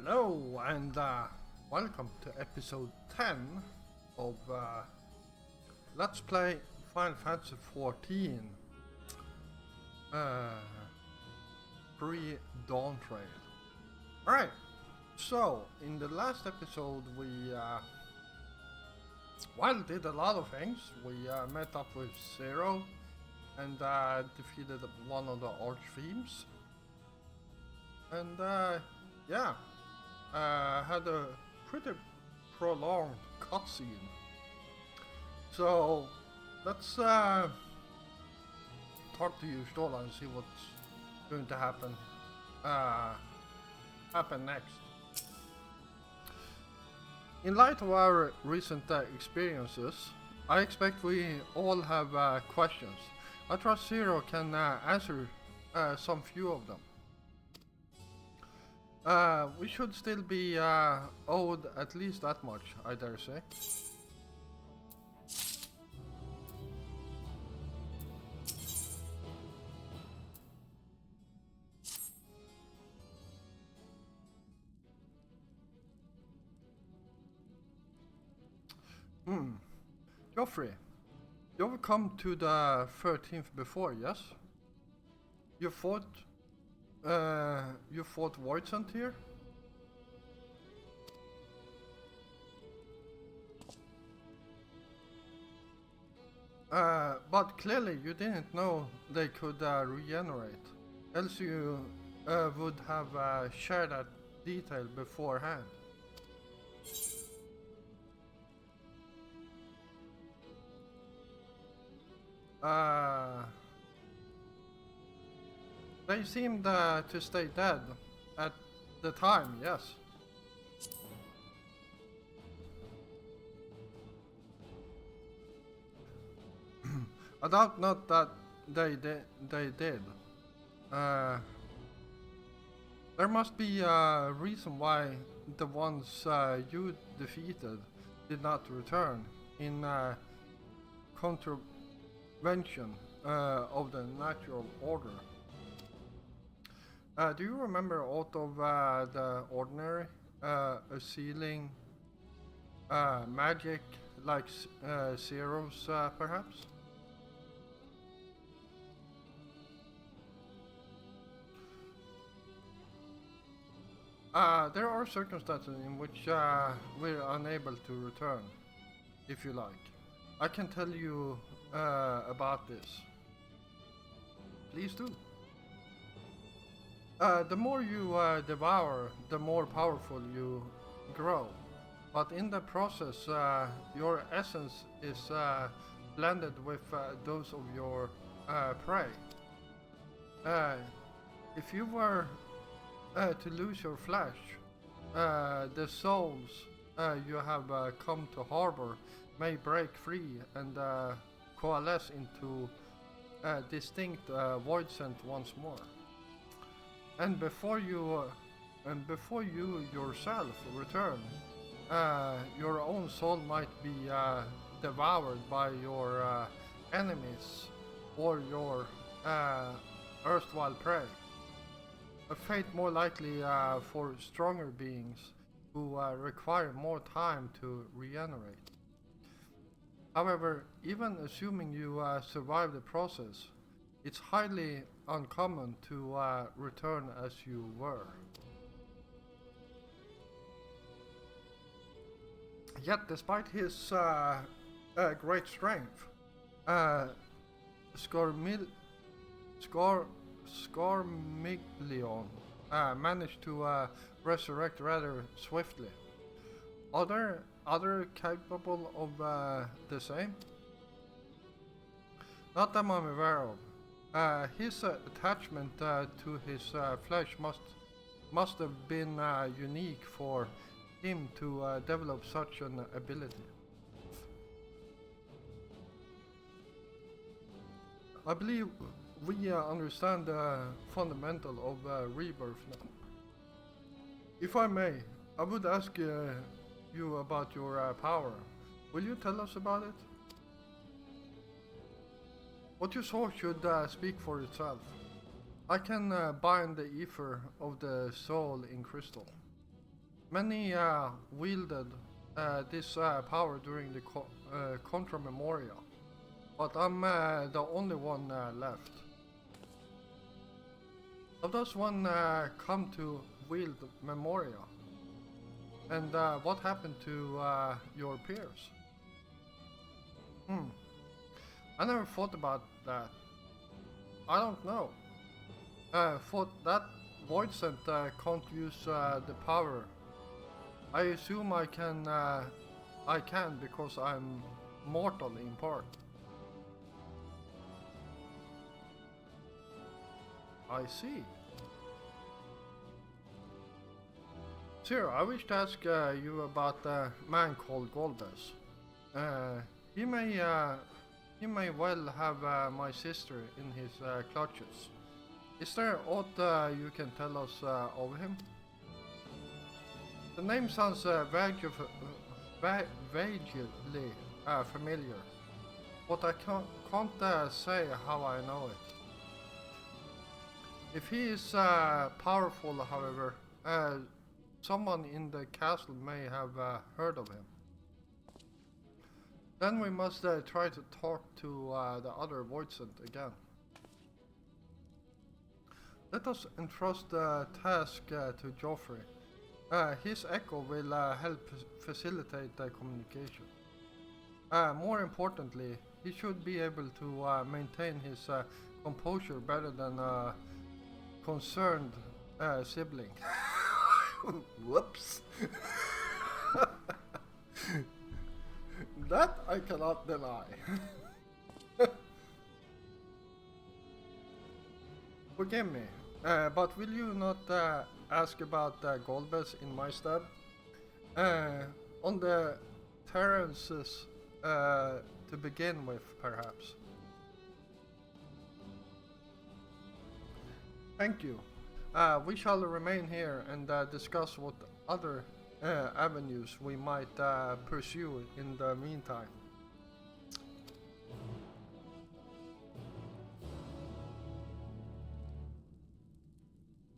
Hello and welcome to episode 10 of Let's Play Final Fantasy 14 Pre Dawntrail. Alright, so in the last episode we did a lot of things. We met up with Zero and defeated one of the archfiends. And yeah, had a pretty prolonged cutscene. So let's talk to you, Stola, and see what's going to happen next. In light of our recent experiences, I expect we all have questions. I trust Zero can answer some few of them. We should still be owed at least that much, I dare say. Joffrey, you've come to the 13th before, yes? You fought Voidsent here? But clearly you didn't know they could regenerate. Else you would have shared that detail beforehand. They seemed to stay dead at the time, yes. I doubt not that they did. There must be a reason why the ones you defeated did not return in contravention of the natural order. Do you remember out of the ordinary, a ceiling magic like Zero's perhaps? There are circumstances in which we're unable to return, if you like. I can tell you about this. Please do. The more you devour, the more powerful you grow. But in the process, your essence is blended with those of your prey. If you were to lose your flesh, the souls you have come to harbor may break free and coalesce into distinct Voidsent once more. And before you yourself return, your own soul might be devoured by your enemies or your erstwhile prey. A fate more likely for stronger beings who require more time to regenerate. However, even assuming you survive the process, it's highly uncommon to return as you were. Yet, despite his great strength, Scormiglion managed to resurrect rather swiftly. Are there other capable of the same? Not that I'm aware of. His attachment to his flesh must have been unique for him to develop such an ability. I believe we understand the fundamental of rebirth now. If I may, I would ask you about your power. Will you tell us about it? What you saw should speak for itself. I can bind the ether of the soul in crystal. Many wielded this power during the Contra Memoria, but I'm the only one left. How does one come to wield Memoria? And what happened to your peers? I never thought about that. I don't know. Thought that Voidsent can't use the power. I assume I can because I'm mortal in part. I see. Sir, I wish to ask you about a man called Golbez. He may well have my sister in his clutches. Is there aught you can tell us of him? The name sounds vaguely familiar, but I can't say how I know it. If he is powerful, however, someone in the castle may have heard of him. Then we must try to talk to the other Voidsent again. Let us entrust the task to Joffrey. His echo will help facilitate the communication. More importantly, he should be able to maintain his composure better than a concerned sibling. Whoops. That I cannot deny. Forgive me, but will you not ask about Golbez in my stead? On the terraces to begin with, perhaps. Thank you. We shall remain here and discuss what other avenues we might pursue in the meantime.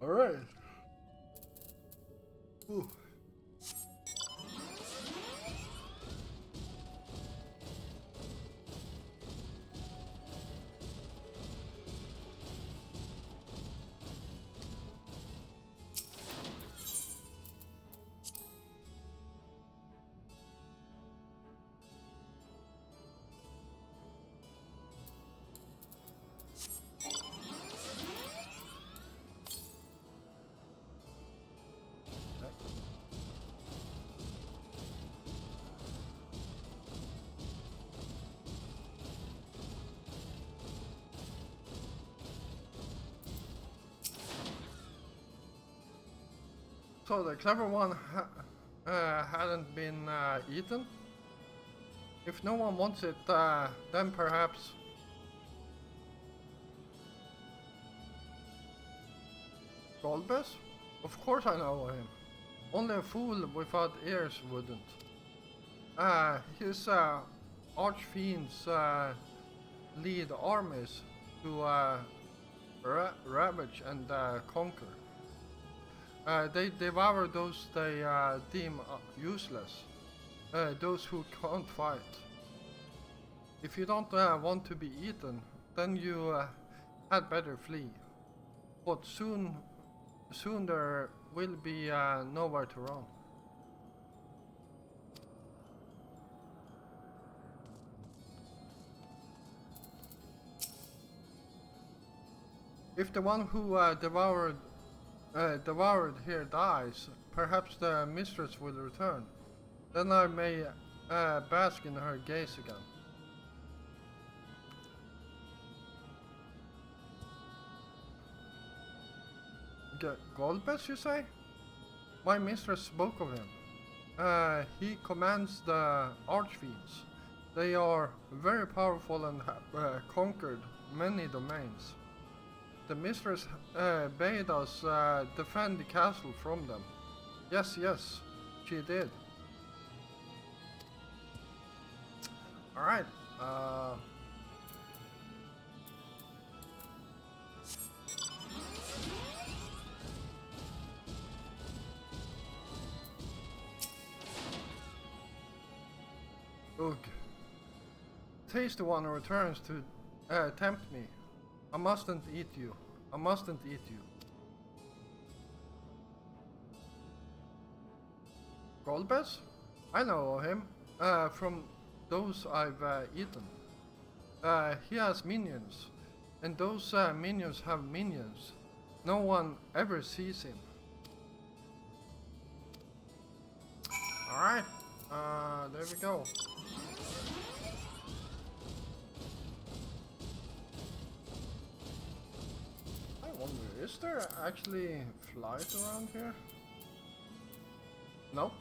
Alright. Ooh. So the clever one hadn't been eaten? If no one wants it, then perhaps... Golbez? Of course I know him. Only a fool without ears wouldn't. His archfiends lead armies to ravage and conquer. They devour those they deem useless, those who can't fight. If you don't want to be eaten, then you had better flee. But soon there will be nowhere to run. If the one who devoured here dies, perhaps the mistress will return. Then I may bask in her gaze again. Golbez, you say? My mistress spoke of him. He commands the archfiends. They are very powerful and have conquered many domains. The mistress bade us defend the castle from them. Yes, she did. Alright, Ugh. Tasty one returns to tempt me. I mustn't eat you. I mustn't eat you. Golbez? I know him. From those I've eaten. He has minions. And those minions have minions. No one ever sees him. Alright. There we go. I wonder, is there actually flies around here? No.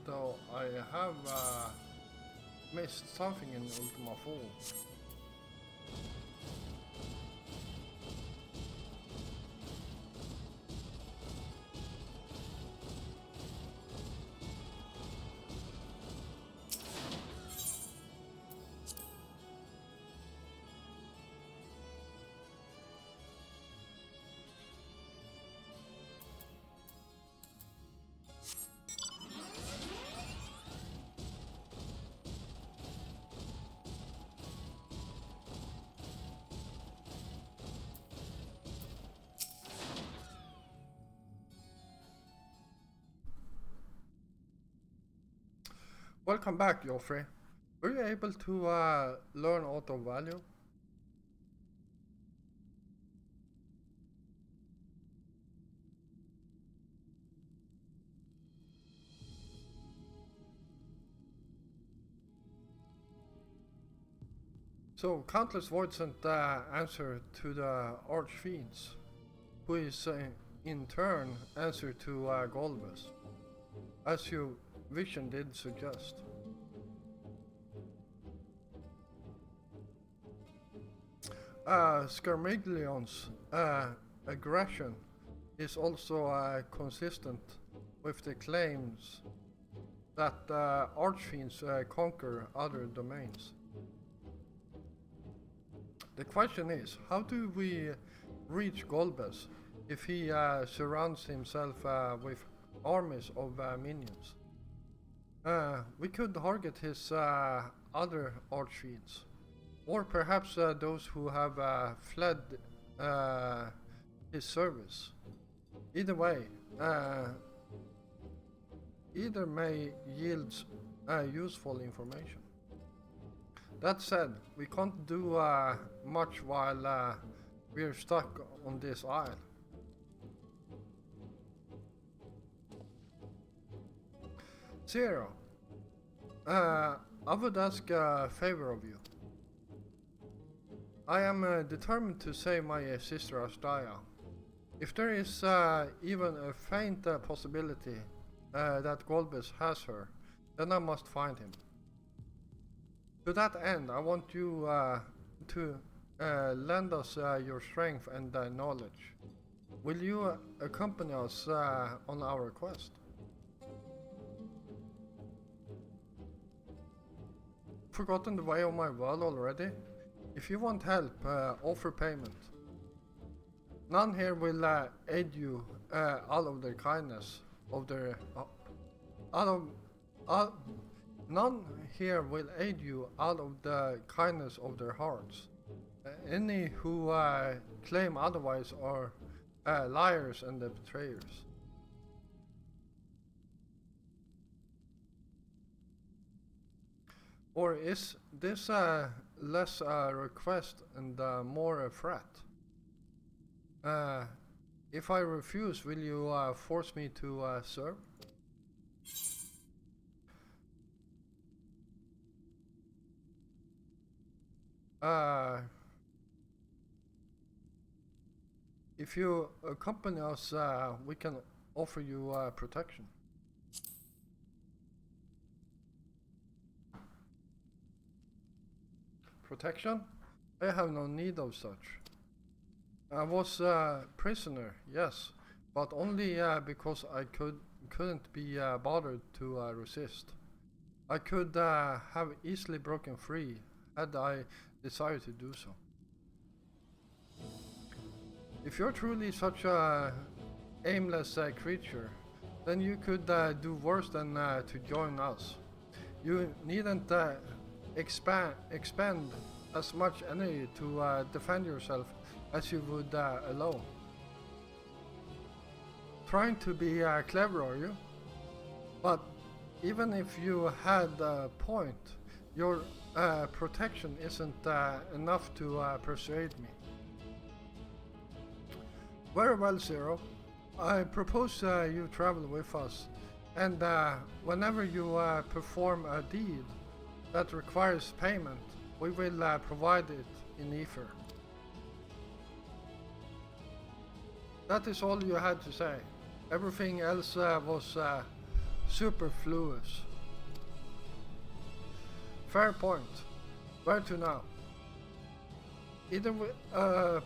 Though I have missed something in Ultima Fall. Welcome back, Joffrey. Were you able to learn auto value? So, Countless Void sent the answer to the Archfiends, who is in turn answer to Golbez, as your vision did suggest. Scarmiglion's aggression is also consistent with the claims that Archfiends conquer other domains. The question is, how do we reach Golbez if he surrounds himself with armies of minions? We could target his other Archfiends, or perhaps those who have fled his service. Either way, either may yield useful information. That said, we can't do much while we're stuck on this isle. Zero. I would ask a favor of you. I am determined to save my sister Astaya. If there is even a faint possibility that Golbez has her, then I must find him. To that end, I want you to lend us your strength and knowledge. Will you accompany us on our quest? Forgotten the way of my world already? If you want help, offer payment. None here will aid you out of their kindness of their none here will aid you out of the kindness of their hearts. Any who claim otherwise are liars and betrayers. Or is this less a request and more a threat? If I refuse, will you force me to serve? If you accompany us, we can offer you protection. Protection? I have no need of such. I was a prisoner, yes, but only because I couldn't be bothered to resist. I could have easily broken free had I desired to do so. If you're truly such a aimless creature, then you could do worse than to join us. You needn't expend as much energy to defend yourself as you would alone. Trying to be clever, are you? But even if you had a point, your protection isn't enough to persuade me. Very well, Zero. I propose you travel with us, and whenever you perform a deed that requires payment, we will provide it in ether. That is all you had to say. Everything else was superfluous. Fair point. Where to now? Either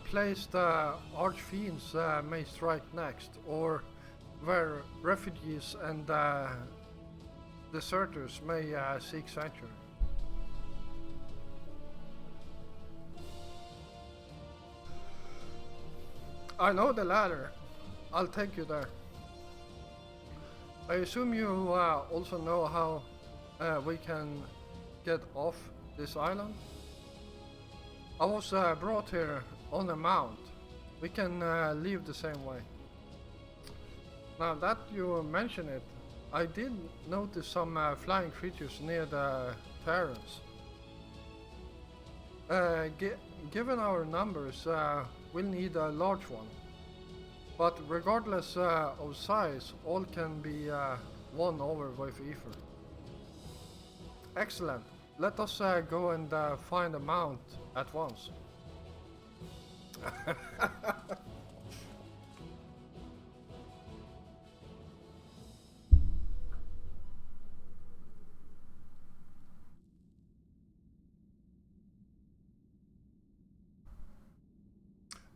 place the archfiends may strike next, or where refugees and deserters may seek sanctuary. I know the latter. I'll take you there. I assume you also know how we can get off this island? I was brought here on a mount. We can leave the same way. Now that you mention it, I did notice some flying creatures near the terrace. Given our numbers, we'll need a large one. But regardless of size, all can be won over with ether. Excellent. Let us go and find a mount at once.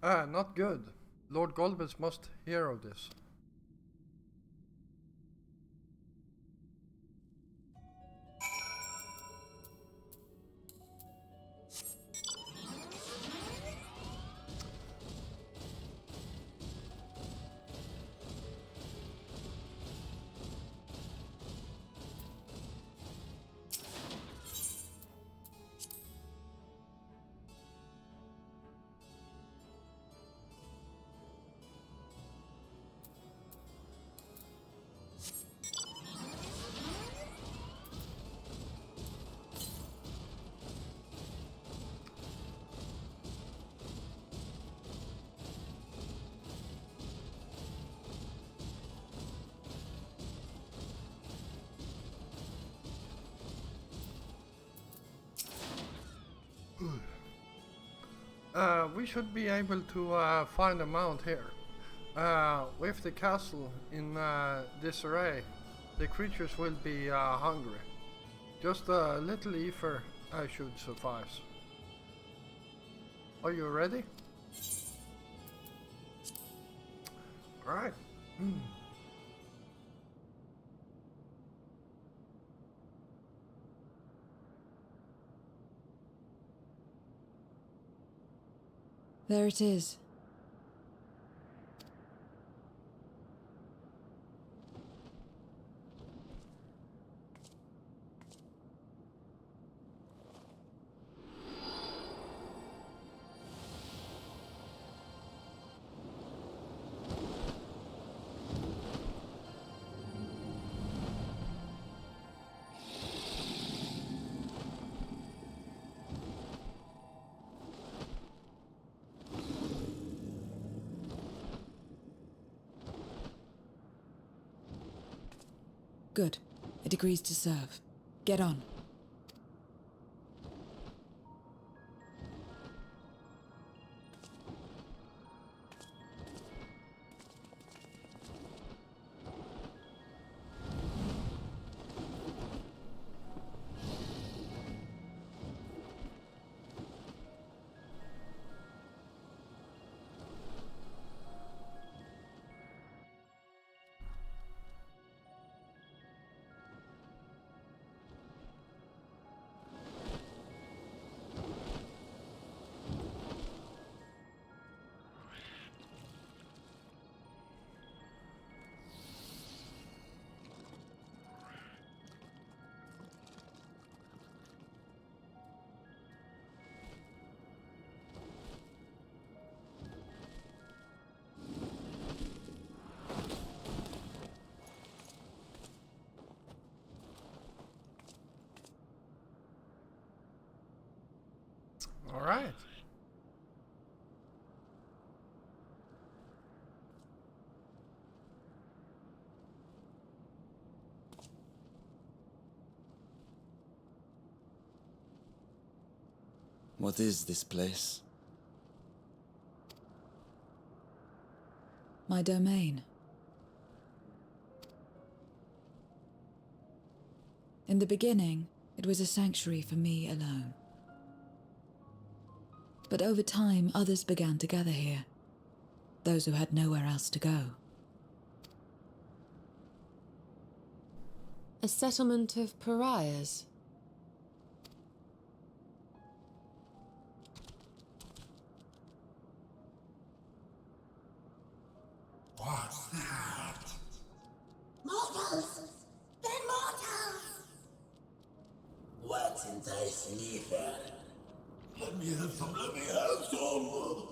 Not good. Lord Golbez must hear of this. We should be able to find a mount here. With the castle in disarray, the creatures will be hungry. Just a little ether should suffice. Are you ready? Alright. There it is. Good. It agrees to serve. Get on. Alright. What is this place? My domain. In the beginning, it was a sanctuary for me alone. But over time, others began to gather here. Those who had nowhere else to go. A settlement of pariahs? What's that? Mortals! They're mortals! What's in thy sleeper? Let me have some, let me have some!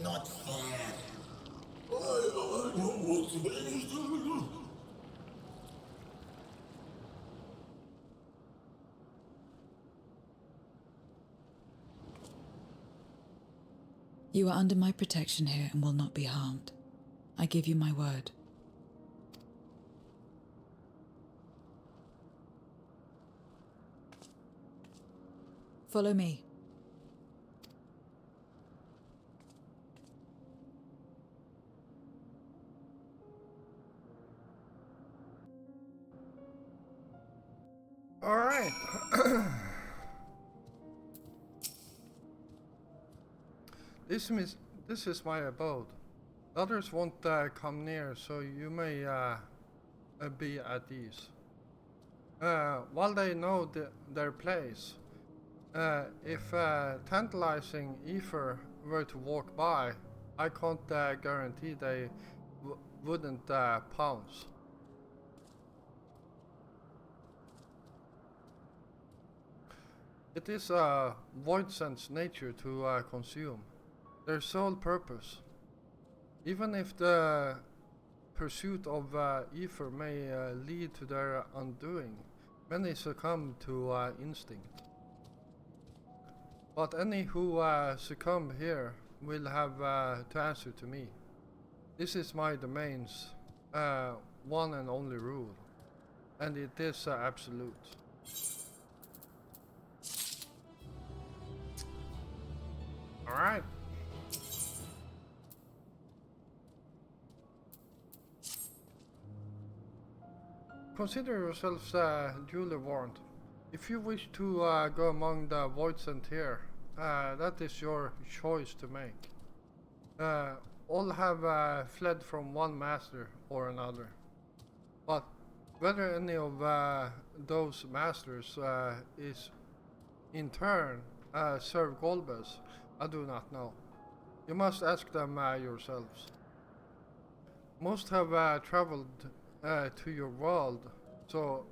Not fair. I don't want to be. You are under my protection here and will not be harmed. I give you my word. Follow me. Alright. This is my abode. Others won't come near, so you may be at ease. While they know their place, if tantalizing ether were to walk by, I can't guarantee they wouldn't pounce. It is void sense nature to consume. Their sole purpose. Even if the pursuit of ether may lead to their undoing, many succumb to instinct. But any who succumb here will have to answer to me. This is my domain's one and only rule, and it is absolute. Alright. Consider yourselves duly warned. If you wish to go among the void sent here, that is your choice to make. All have fled from one master or another. But whether any of those masters is in turn serve Golbez, I do not know. You must ask them yourselves. Most have traveled to your world, so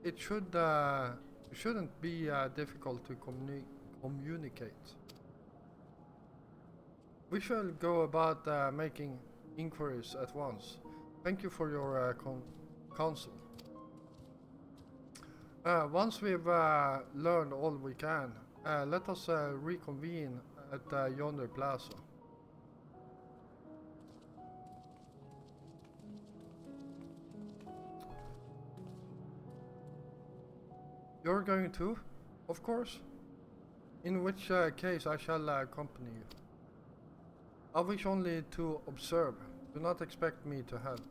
it shouldn't be difficult to communicate. We shall go about making inquiries at once. Thank you for your counsel. Once we've learned all we can, let us reconvene at yonder plaza. You're going too, of course? In which case I shall accompany you. I wish only to observe. Do not expect me to help.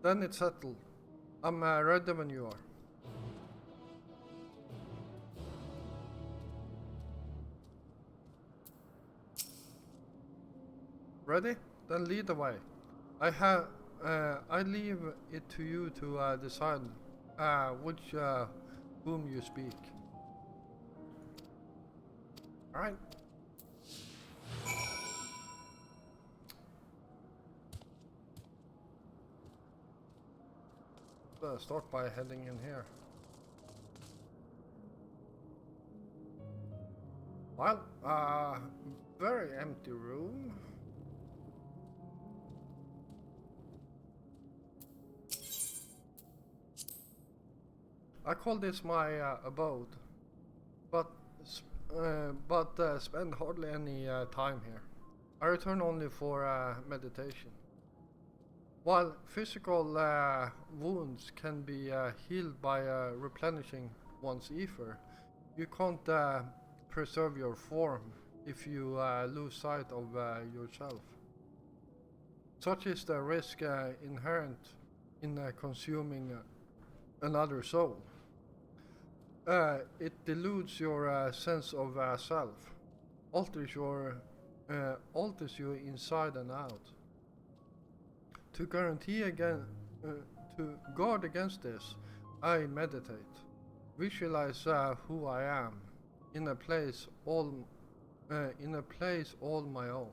Then it's settled. I'm ready when you are. Ready? Then lead the way. I leave it to you to decide which whom you speak. All right. start by heading in here. Well, very empty room. I call this my abode, but spend hardly any time here. I return only for meditation. While physical wounds can be healed by replenishing one's ether, you can't preserve your form if you lose sight of yourself. Such is the risk inherent in consuming another soul. It dilutes your sense of self, alters you inside and out. To guard against this, I meditate, visualize who I am in a place all my own.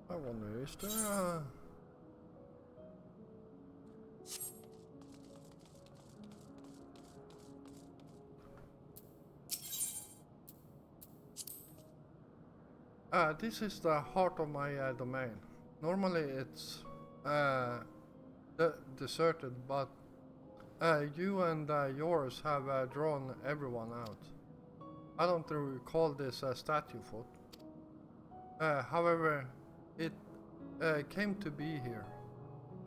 I wonder, is there this is the heart of my domain. Normally it's deserted, but you and yours have drawn everyone out. I don't recall this statue foot. However, it came to be here.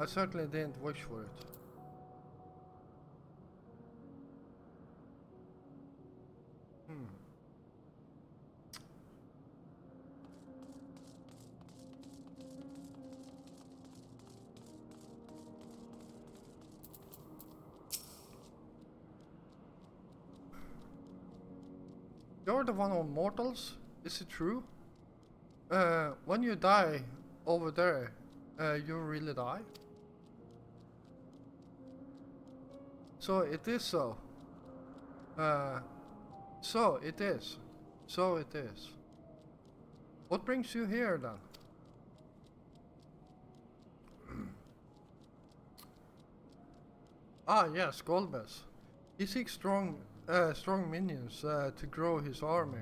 I certainly didn't wish for it. You're the one of mortals? Is it true? When you die over there, you really die? So it is so. So it is. So it is. What brings you here then? Ah yes, Golbez. He seeks strong minions to grow his army.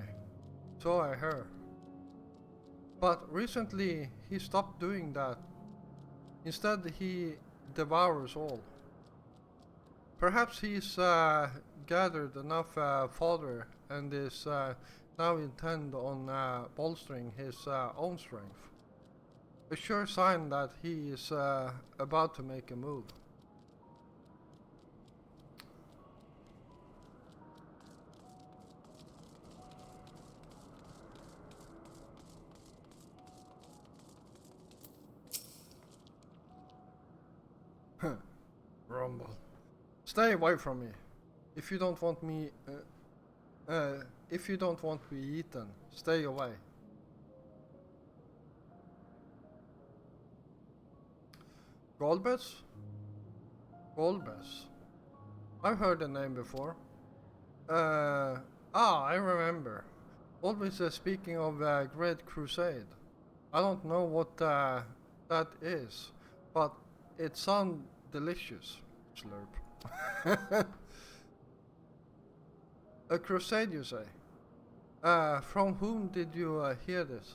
So I heard. But recently he stopped doing that. Instead he devours all. Perhaps he's gathered enough fodder and is now intent on bolstering his own strength. A sure sign that he is about to make a move. Rumble. Stay away from me. If you don't want me eaten, stay away. Golbez? Golbez. I've heard the name before. I remember. Always speaking of Great Crusade. I don't know what that is, but it sounds delicious. Slurp. A crusade, you say? From whom did you hear this?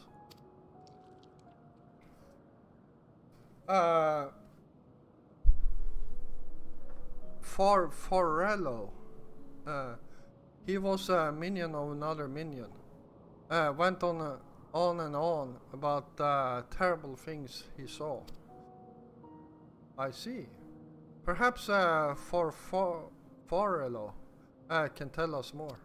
Forello. He was a minion of another minion. Went on and on about terrible things he saw. I see. Perhaps Forello can tell us more.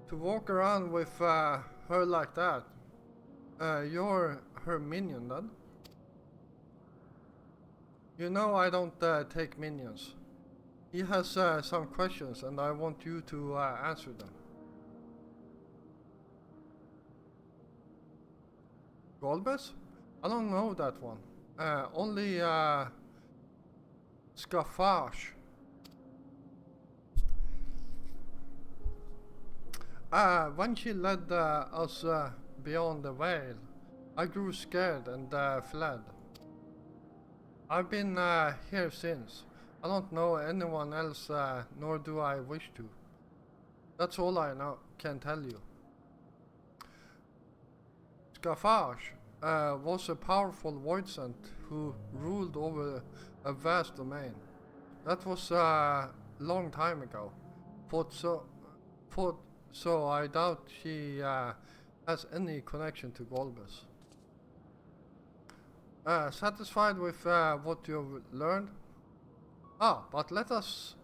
To walk around with her like that, you're her minion then? You know I don't take minions. He has some questions and I want you to answer them. Golbez? I don't know that one. Only Scaffage. When she led us beyond the veil, I grew scared and fled. I've been here since. I don't know anyone else, nor do I wish to. That's all I can tell you. Scaffage was a powerful voidsent who ruled over a vast domain. That was a long time ago. So I doubt she has any connection to Golbez. Satisfied with what you've learned? But let's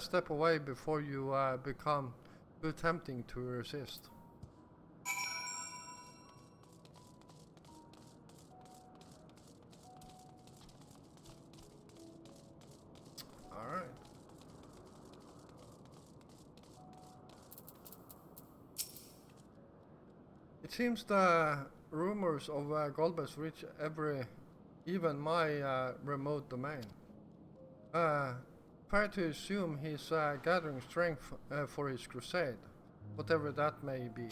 step away before you become too tempting to resist. Alright. It seems the rumors of Golbez reach even my remote domain. Fair to assume he's gathering strength for his crusade, whatever that may be.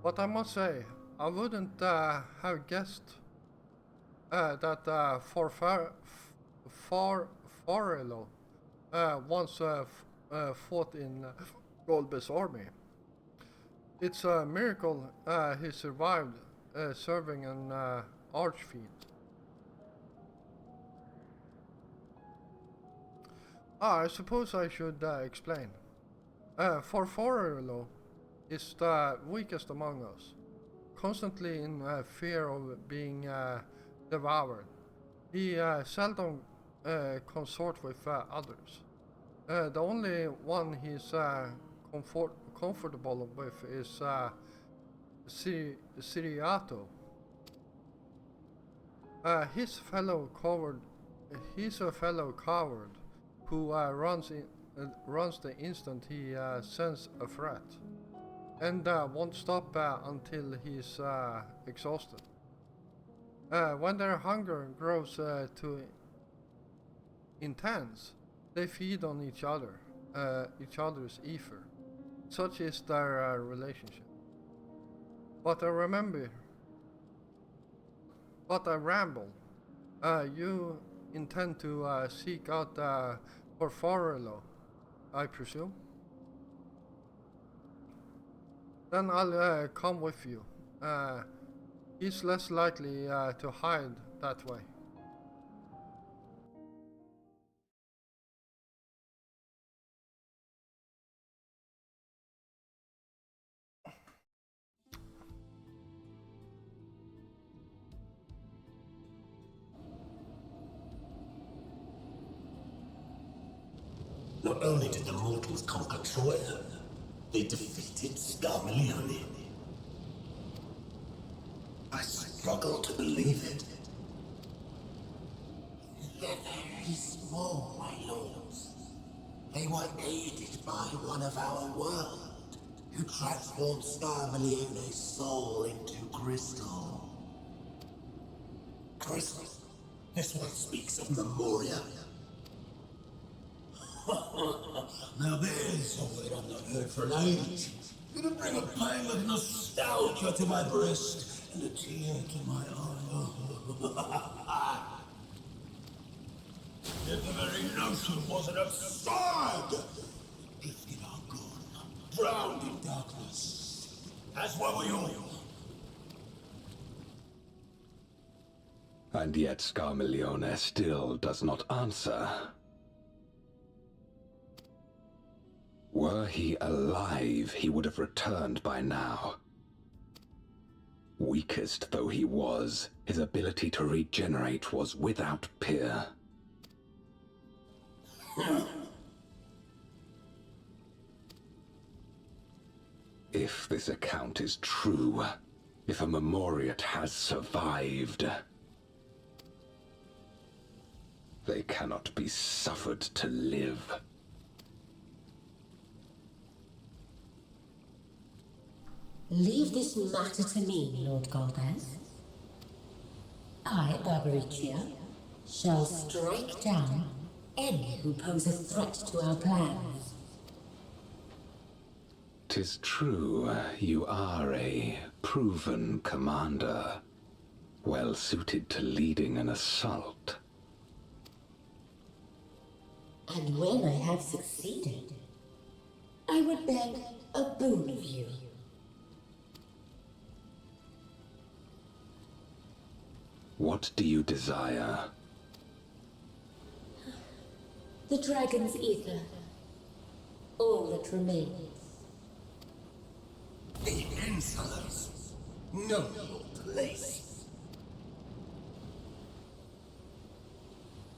But I must say, I wouldn't have guessed that Farelo once fought in Golbez's army. It's a miracle he survived serving an archfiend. I suppose I should explain. Farelo is the weakest among us, constantly in fear of being devoured. He seldom consort with others. The only one he's comfortable with is Siriato. He's a fellow coward who runs the instant he senses a threat, and won't stop until he's exhausted. When their hunger grows too intense, they feed on each other's ether. Such is their relationship. But I ramble. You intend to seek out Farelo, I presume? Then I'll come with you. He's less likely to hide that way. Not only did the mortals conquer Troy, they defeated Scarmalione. I struggle to believe it. They're very small, my lords. They were aided by one of our world, who transformed Scarmalione's soul into crystal. Crystal? This one speaks of Memoria. Now there's something I've not heard for an age. Gonna bring a pang of nostalgia to my breast and a tear to my eye. If the very notion wasn't absurd! Gifted are gone, drowned in darkness. As were we all. And yet Scarmalione still does not answer. Were he alive, he would have returned by now. Weakest though he was, his ability to regenerate was without peer. If this account is true, if a Memoriat has survived, They cannot be suffered to live. Leave this matter to me, Lord Golbez. I, Barbaricia, shall strike down any who pose a threat to our plans. 'Tis true, you are a proven commander, well suited to leading an assault. And when I have succeeded, I would beg a boon of you. What do you desire? The dragon's ether. All that remains. The insolence. Know your place.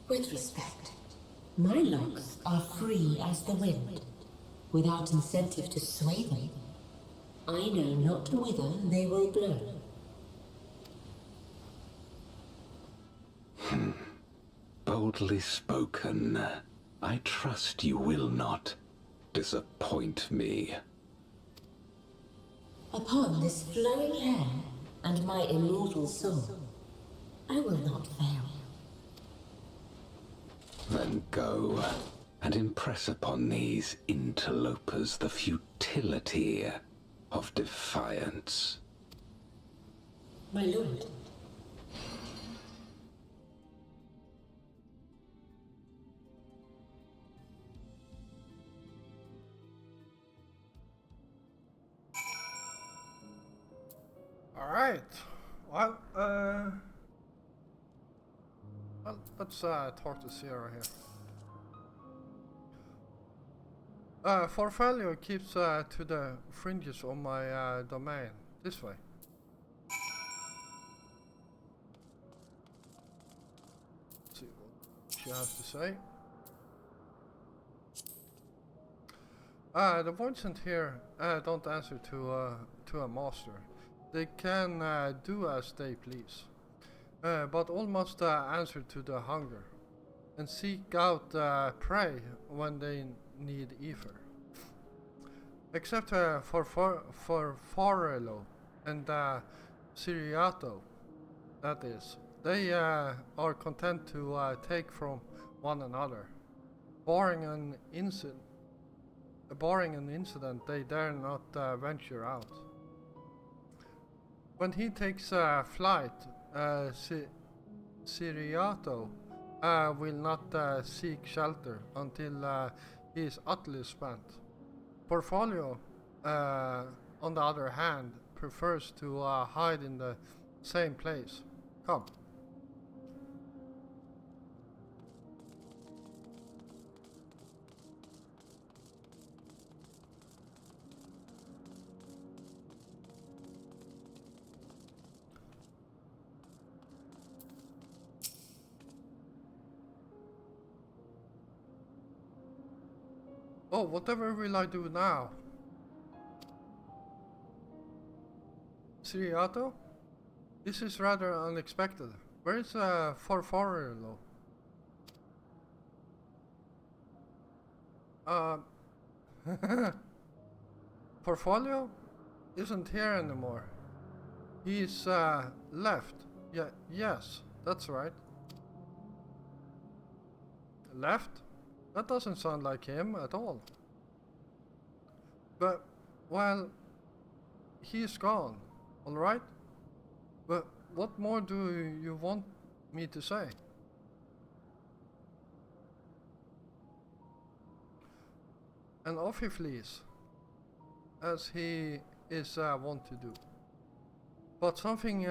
With respect, my locks are free as the wind, without incentive to sway them. I know not whither they will blow. Boldly spoken. I trust you will not disappoint me. Upon this flowing hair and my immortal soul, I will not fail. Then go and impress upon these interlopers the futility of defiance. My lord. Alright. Well, let's talk to Sierra here. Forfalio keeps to the fringes of my domain. This way. Let's see what she has to say. The voices here don't answer to a master. They can do as they please, but all must answer to the hunger, and seek out prey when they need ether. Except for Forello and Siriato, that is, they are content to take from one another, barring an incident. They dare not venture out. When he takes flight, Siriato will not seek shelter until he is utterly spent. Portfolio, on the other hand, prefers to hide in the same place. Come. Oh, whatever will I do now? Siriato? This is rather unexpected. Where is Forforello? Portfolio isn't here anymore. He's left. Yes, that's right. Left? That doesn't sound like him at all. But, well, he's gone, alright? But what more do you want me to say? And off he flees, as he is wont to do. But something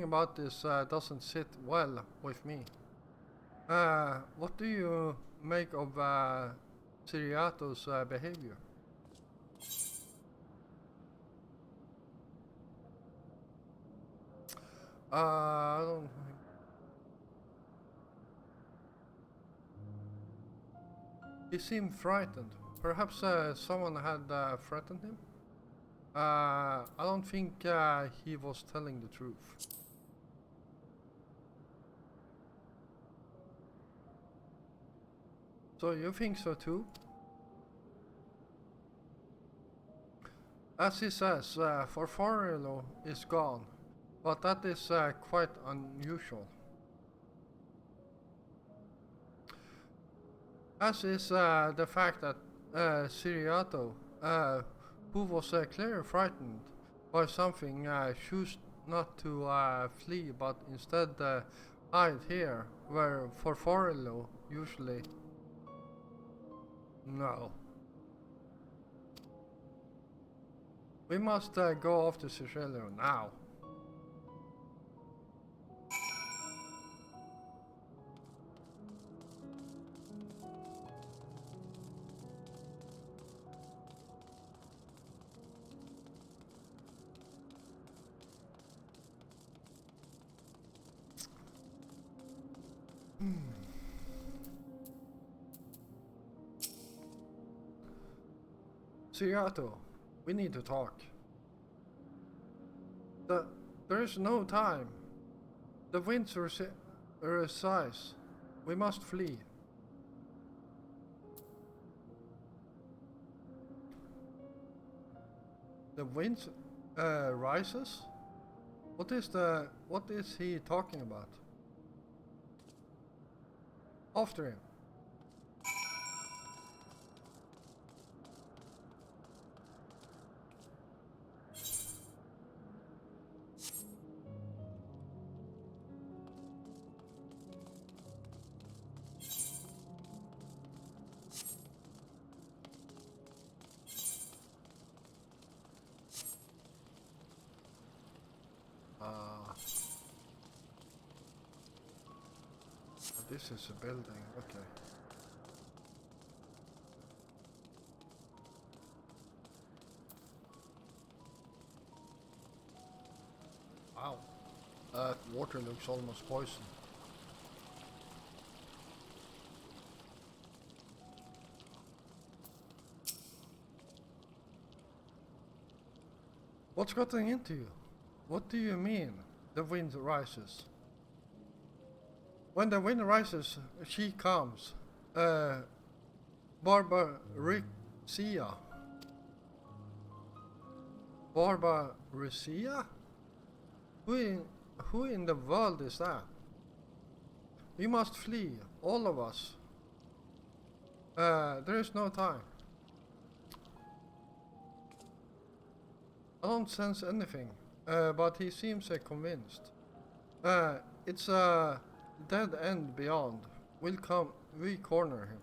about this doesn't sit well with me. What do you make of Siriato's behavior? I don't. He seemed frightened. Perhaps someone had threatened him? I don't think he was telling the truth. So you think so too? As he says, Forforello is gone, but that is quite unusual. As is the fact that Siriato, who was clearly frightened by something, chose not to flee but instead hide here, where Forforello usually... No. We must go off to Sicilio now. Siriato, we need to talk. There is no time. The winds recise. We must flee. The winds rises? What is he talking about? After him. This is a building, okay. Wow, that water looks almost poison. What's gotten into you? What do you mean, the wind rises? When the wind rises, she comes. Barbariccia. Barbariccia? Who in the world is that? We must flee, all of us. There is no time. I don't sense anything, but he seems convinced. It's a dead end beyond. We corner him.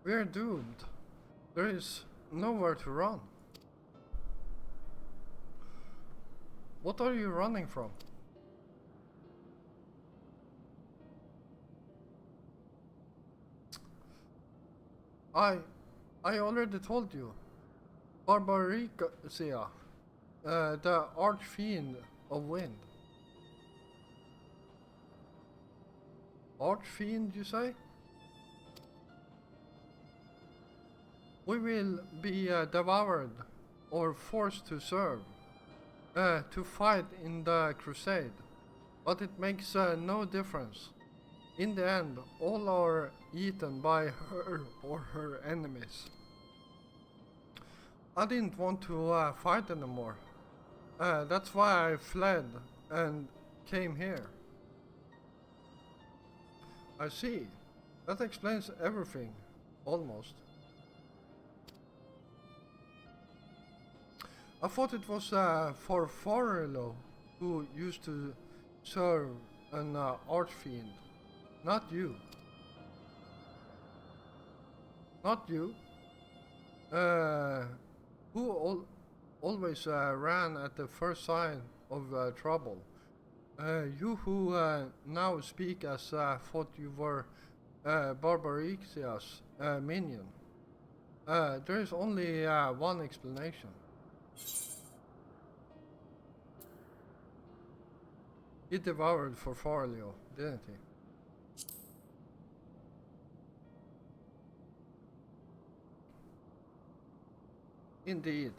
We're doomed. There is nowhere to run. What are you running from? I already told you. Barbariccia, the archfiend of wind. Archfiend, you say? We will be devoured or forced to serve, to fight in the crusade, but it makes no difference. In the end, all are eaten by her or her enemies. I didn't want to fight anymore. That's why I fled and came here. I see. That explains everything, almost. I thought it was Forforello who used to serve an archfiend, not you. Not you. Who always ran at the first sign of trouble. You who now speak as thought you were Barbarixia's minion. There is only one explanation. He devoured Forfolio, didn't he? Indeed.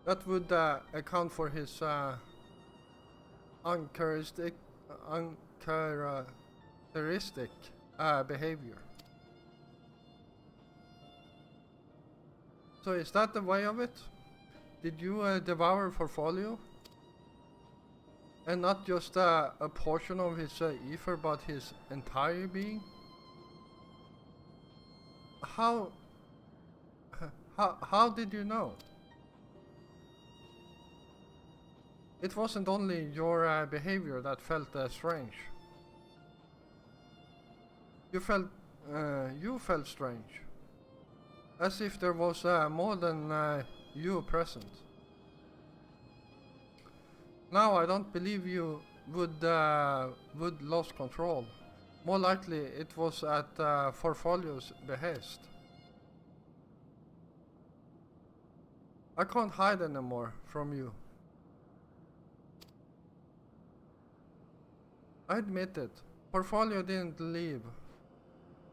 That would account for his uncharacteristic behavior. So is that the way of it? Did you devour Forfolio? And not just a portion of his ether, but his entire being? How did you know? It wasn't only your behavior that felt strange. You felt strange. As if there was more than you present. Now I don't believe you would lose control. More likely it was at Forfolio's behest. I can't hide anymore from you. I admit it. Forfolio didn't leave.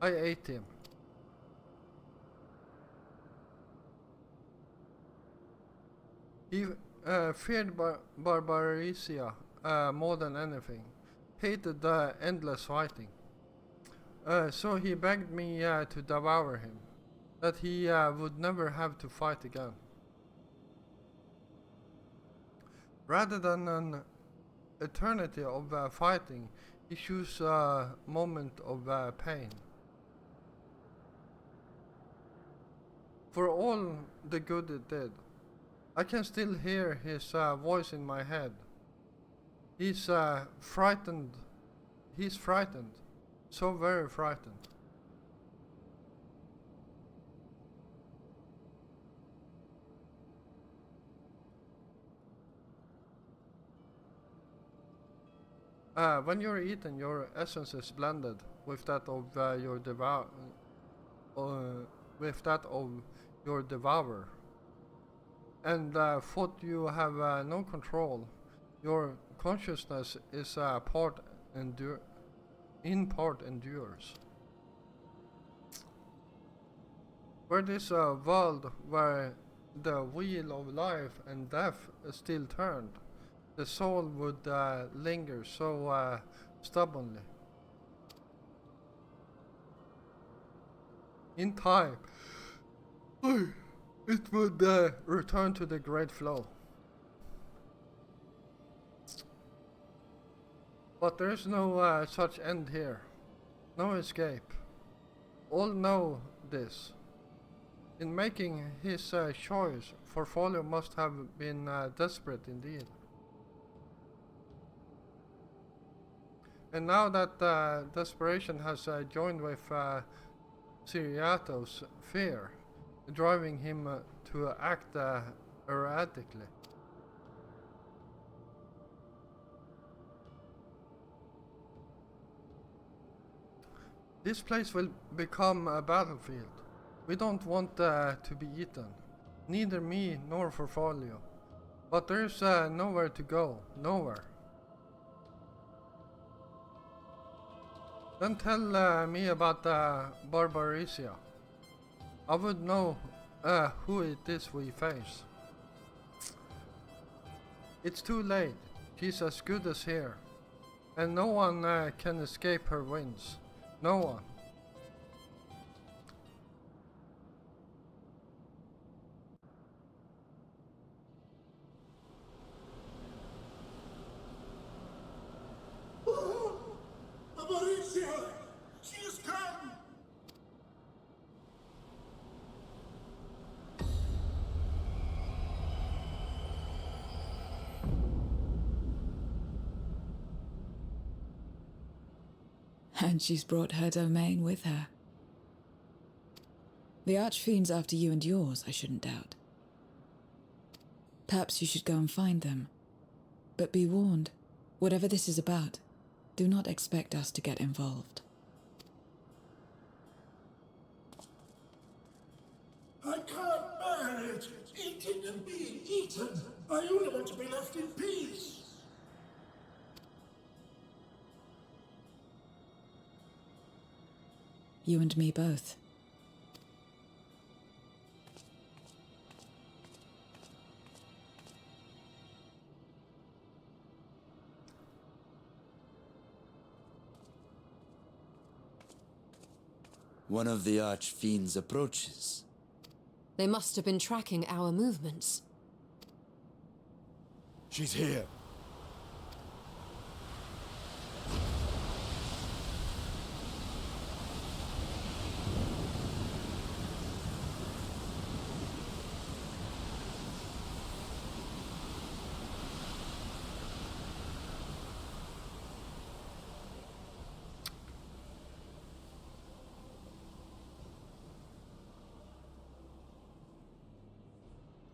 I ate him. He feared Barbaricia more than anything. Hated the endless fighting. So he begged me to devour him. That he would never have to fight again. Rather than an eternity of fighting, he chose a moment of pain. For all the good it did, I can still hear his voice in my head. He's frightened. He's frightened. So very frightened. When you're eaten, your essence is blended with that of your devourer, and thought you have no control. Your consciousness is in part endures. Were this a world where the wheel of life and death still turned, the soul would linger so stubbornly. In time, it would return to the great flow. But there is no such end here. No escape. All know this. In making his choice, Forfolio must have been desperate indeed. And now that desperation has joined with Siriato's fear, driving him to act erratically. This place will become a battlefield. We don't want to be eaten, neither me nor Forfolio. But there's nowhere to go, nowhere. Then tell me about Barbaricia. I would know who it is we face. It's too late. She's as good as here. And no one can escape her winds. No one. Barbaricia! She has come! And she's brought her domain with her. The Archfiend's after you and yours, I shouldn't doubt. Perhaps you should go and find them. But be warned, whatever this is about, do not expect us to get involved. I can't bear it! Eating and being eaten! I only want to be left in peace! You and me both. One of the archfiends approaches. They must have been tracking our movements. She's here.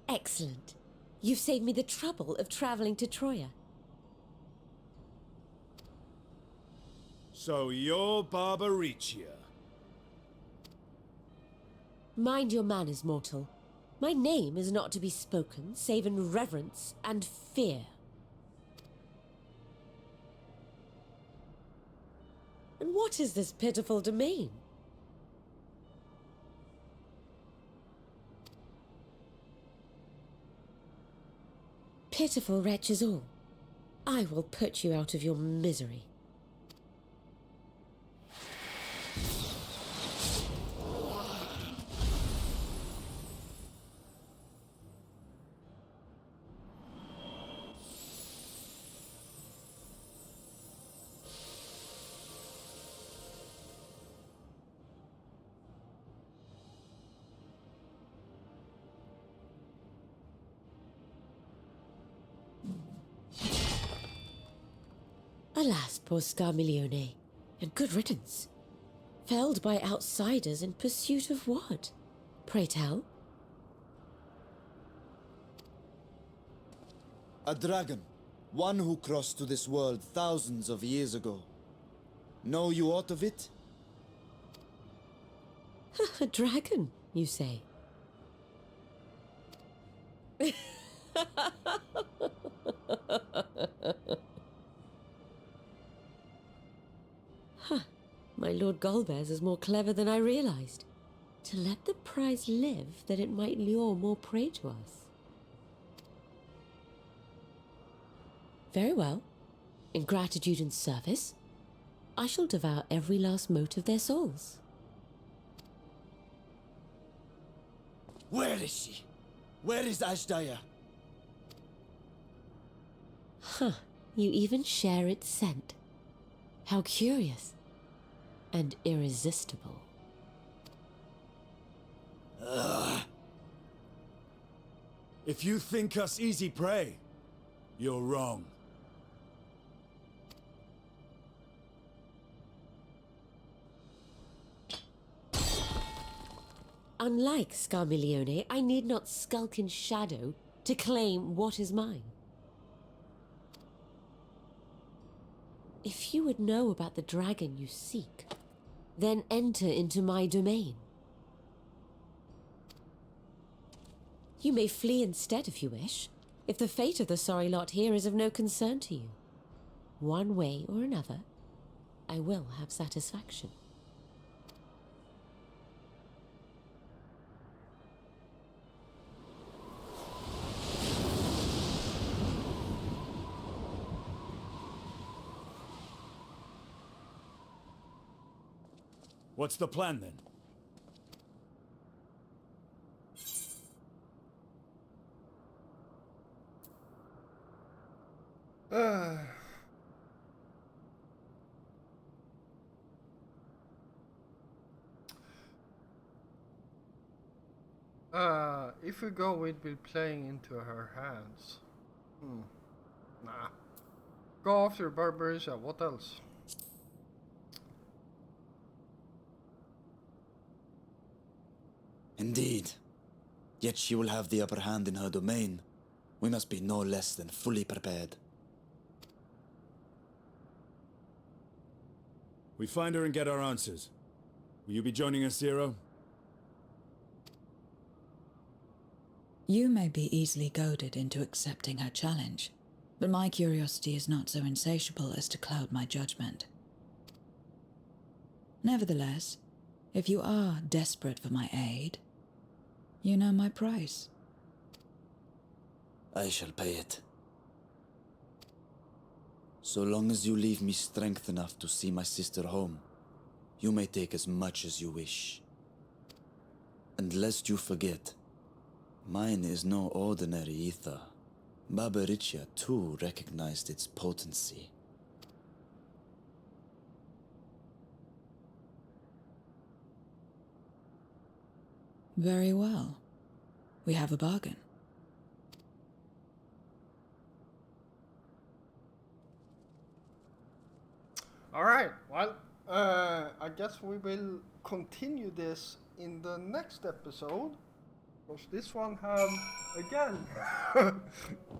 Excellent. You've saved me the trouble of traveling to Troya. So you're Barbaricia. Mind your manners, mortal. My name is not to be spoken save in reverence and fear. And what is this pitiful domain? Pitiful wretches all. I will put you out of your misery. Alas, poor Scarmiglione, and good riddance. Felled by outsiders in pursuit of what? Pray tell. A dragon. One who crossed to this world thousands of years ago. Know you aught of it? A dragon, you say? My Lord Golbez is more clever than I realized. To let the prize live, that it might lure more prey to us. Very well. In gratitude and service, I shall devour every last mote of their souls. Where is she? Where is Ashdaya? Huh, you even share its scent. How curious. And irresistible. If you think us easy prey, you're wrong. Unlike Scarmiglione, I need not skulk in shadow to claim what is mine. If you would know about the dragon you seek, then enter into my domain. You may flee instead if you wish, if the fate of the sorry lot here is of no concern to you. One way or another, I will have satisfaction. What's the plan then? If we go, we'd be playing into her hands. Nah. Go after Barbaricia, what else? Indeed. Yet she will have the upper hand in her domain. We must be no less than fully prepared. We find her and get our answers. Will you be joining us, Zero? You may be easily goaded into accepting her challenge, but my curiosity is not so insatiable as to cloud my judgment. Nevertheless, if you are desperate for my aid, you know my price. I shall pay it. So long as you leave me strength enough to see my sister home, you may take as much as you wish. And lest you forget, mine is no ordinary ether. Babaricia too recognized its potency. Very well. We have a bargain. Alright, well, I guess we will continue this in the next episode. Because this one have, again,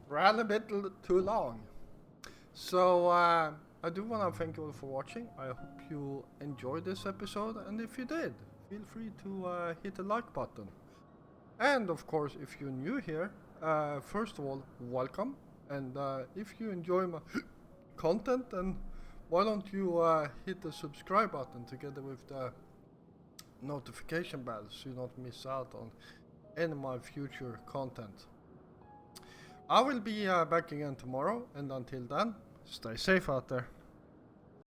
ran a bit too long. So, I do want to thank you all for watching. I hope you enjoyed this episode. And if you did, feel free to hit the like button. And, of course, if you're new here, first of all, welcome. And if you enjoy my content, then why don't you hit the subscribe button together with the notification bell so you don't miss out on any of my future content. I will be back again tomorrow, and until then, stay safe out there.